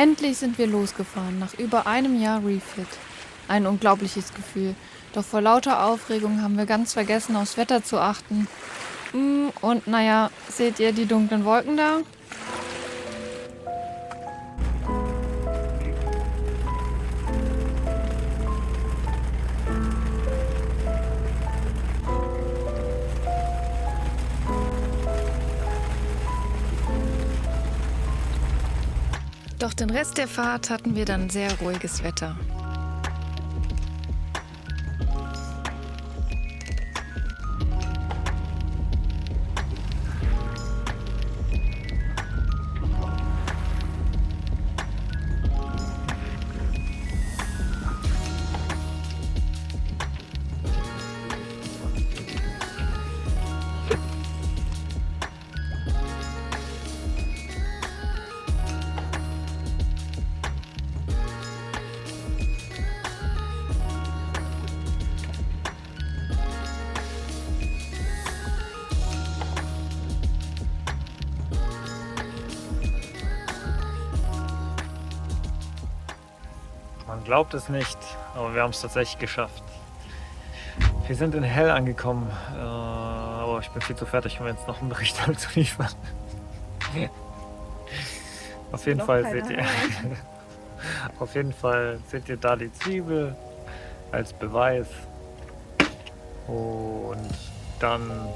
Endlich sind wir losgefahren, nach über einem Jahr Refit. Ein unglaubliches Gefühl. Doch vor lauter Aufregung haben wir ganz vergessen, aufs Wetter zu achten. Und naja, seht ihr die dunklen Wolken da? Doch den Rest der Fahrt hatten wir dann sehr ruhiges Wetter. Man glaubt es nicht, aber wir haben es tatsächlich geschafft. Wir sind in Hell angekommen, aber ich bin viel zu fertig, um jetzt noch einen Bericht zu liefern. Auf jeden Fall seht ihr da die Zwiebel als Beweis. Und dann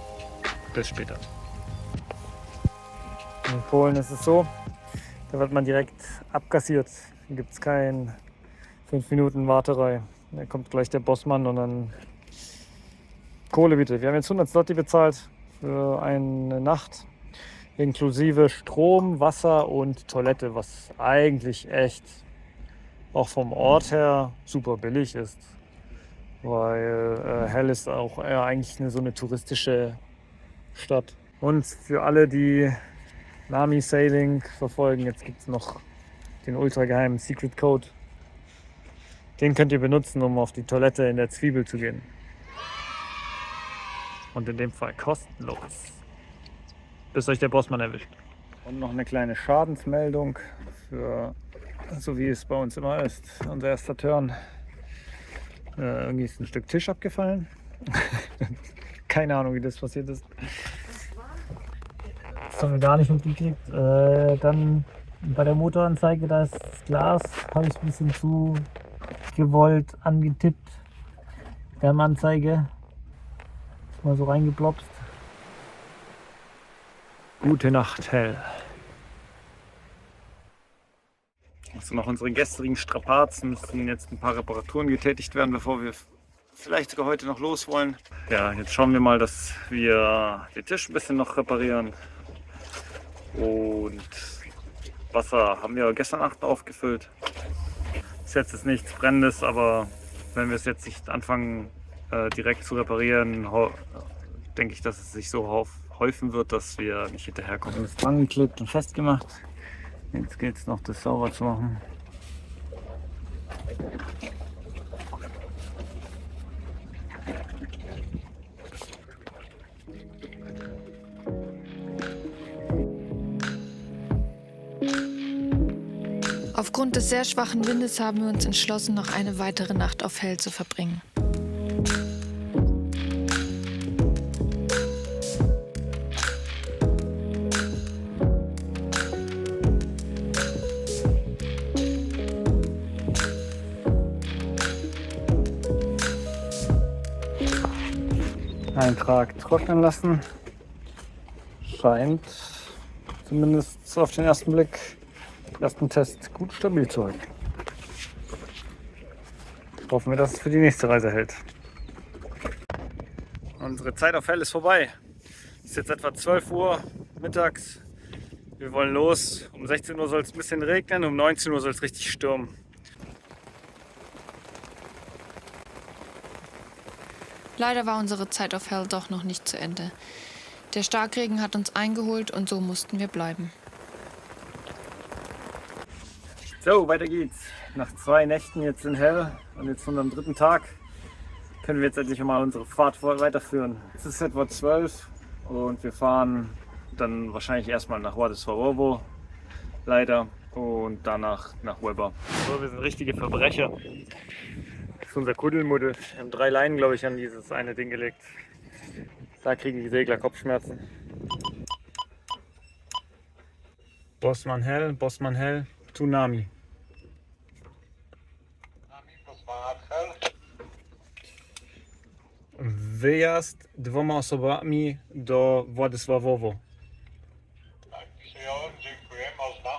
bis später. In Polen ist es so, da wird man direkt abkassiert. Da gibt es kein 5 Minuten Warterei. Da kommt gleich der Bossmann und dann Kohle bitte. Wir haben jetzt 100 Zloty bezahlt für eine Nacht, inklusive Strom, Wasser und Toilette, was eigentlich echt auch vom Ort her super billig ist, weil Hell ist auch eher eigentlich so eine touristische Stadt. Und für alle, die Nami Sailing verfolgen, jetzt gibt es noch den ultra geheimen Secret Code. Den könnt ihr benutzen, um auf die Toilette in der Zwiebel zu gehen. Und in dem Fall kostenlos. Bis euch der Bossmann erwischt. Und noch eine kleine Schadensmeldung für, so wie es bei uns immer ist, unser erster Turn. Irgendwie ist ein Stück Tisch abgefallen. Keine Ahnung, wie das passiert ist. Das haben wir gar nicht mitgekriegt. Dann bei der Motoranzeige, da ist das Glas, habe ich ein bisschen zu gewollt angetippt. Wärmeanzeige. Ist mal so reingeplopst. Gute Nacht, Hell. Also nach unseren gestrigen Strapazen müssen jetzt ein paar Reparaturen getätigt werden, bevor wir vielleicht sogar heute noch los wollen. Ja, jetzt schauen wir mal, dass wir den Tisch ein bisschen noch reparieren. Und Wasser haben wir gestern Nacht aufgefüllt. Ist jetzt nichts Brennendes, aber wenn wir es jetzt nicht anfangen direkt zu reparieren, denke ich, dass es sich so häufen wird, dass wir nicht hinterherkommen. Das ist dran geklebt und festgemacht. Jetzt geht es noch, das sauber zu machen. Aufgrund des sehr schwachen Windes haben wir uns entschlossen, noch eine weitere Nacht auf Hell zu verbringen. Eintrag trocknen lassen. Scheint zumindest auf den ersten Blick, ersten Test gut stabil zu halten. Hoffen wir, dass es für die nächste Reise hält. Unsere Zeit auf Hell ist vorbei. Es ist jetzt etwa 12 Uhr mittags. Wir wollen los. Um 16 Uhr soll es ein bisschen regnen, um 19 Uhr soll es richtig stürmen. Leider war unsere Zeit auf Hell doch noch nicht zu Ende. Der Starkregen hat uns eingeholt und so mussten wir bleiben. So, weiter geht's. Nach 2 Nächten jetzt in Hell und jetzt von am 3. Tag können wir jetzt endlich mal unsere Fahrt weiterführen. Es ist etwa 12 und wir fahren dann wahrscheinlich erstmal nach Władysławowo, leider. und danach nach Weber. So, wir sind richtige Verbrecher. Das ist unser Kuddelmuddel. Wir haben 3 Leinen, glaube ich, an dieses eine Ding gelegt. Da kriegen die Segler Kopfschmerzen. Bossmann hell, Tsunami. Wyjazd 2 osobami do Władysławowo. Tak, przyjąłem, dziękuję, można.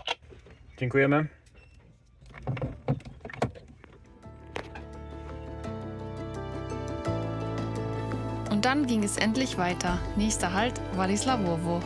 Dziękujemy. Und dann ging es endlich weiter. Nächster Halt, Władysławowo.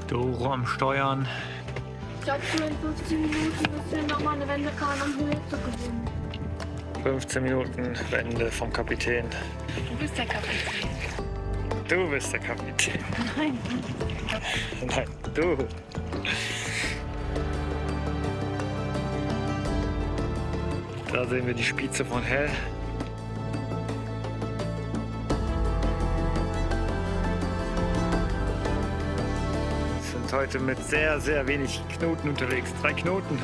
Doro am Steuern. Ich glaube, so in 15 Minuten wirst du nochmal eine Wendekahn an Höhe zu gewinnen. 15 Minuten Wende vom Kapitän. Du bist der Kapitän. Du bist der Kapitän. Nein. Nein, du. Da sehen wir die Spitze von Hell. Wir sind heute mit sehr, sehr wenig Knoten unterwegs. 3 Knoten.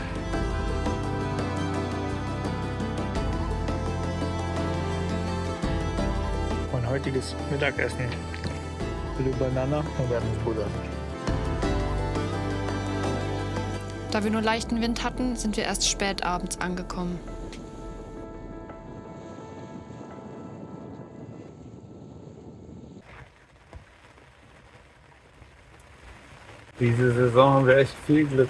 Mein heutiges Mittagessen. Blue Banana und Erdnussbutter. Da wir nur leichten Wind hatten, sind wir erst spät abends angekommen. Diese Saison haben wir echt viel Glück.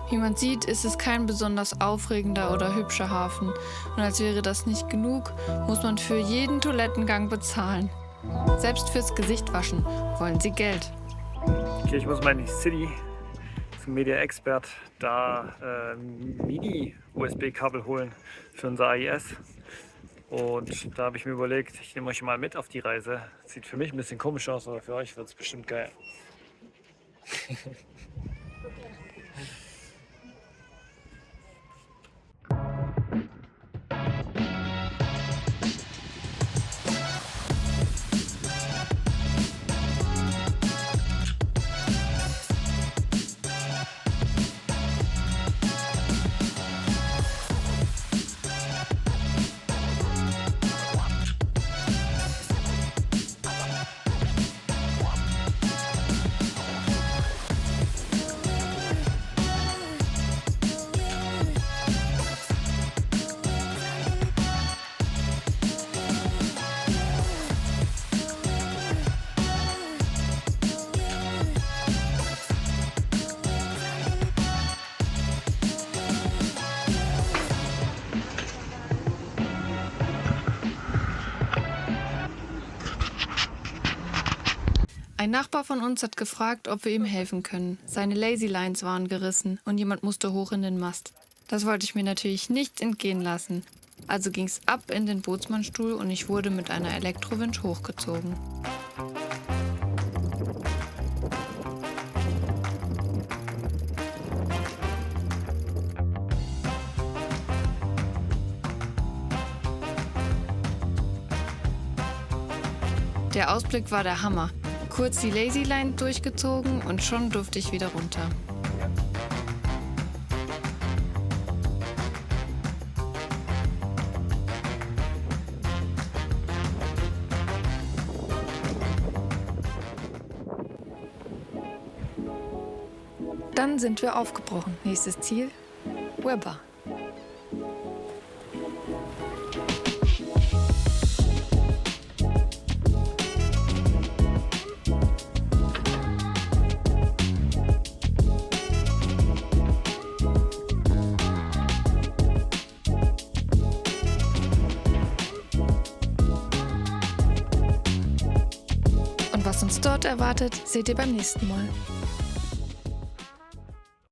Wie man sieht, ist es kein besonders aufregender oder hübscher Hafen. Und als wäre das nicht genug, muss man für jeden Toilettengang bezahlen. Selbst fürs Gesicht waschen wollen sie Geld. Okay, ich muss mal in die City zum Media Expert da Mini-USB-Kabel holen für unser AIS. Und da habe ich mir überlegt, ich nehme euch mal mit auf die Reise. Sieht für mich ein bisschen komisch aus, aber für euch wird es bestimmt geil. Ein Nachbar von uns hat gefragt, ob wir ihm helfen können. Seine Lazy Lines waren gerissen und jemand musste hoch in den Mast. Das wollte ich mir natürlich nicht entgehen lassen. Also ging's ab in den Bootsmannstuhl und ich wurde mit einer Elektrowinch hochgezogen. Der Ausblick war der Hammer. Kurz die Lazy Line durchgezogen und schon durfte ich wieder runter. Dann sind wir aufgebrochen. Nächstes Ziel, Weber. Und was uns dort erwartet, seht ihr beim nächsten Mal.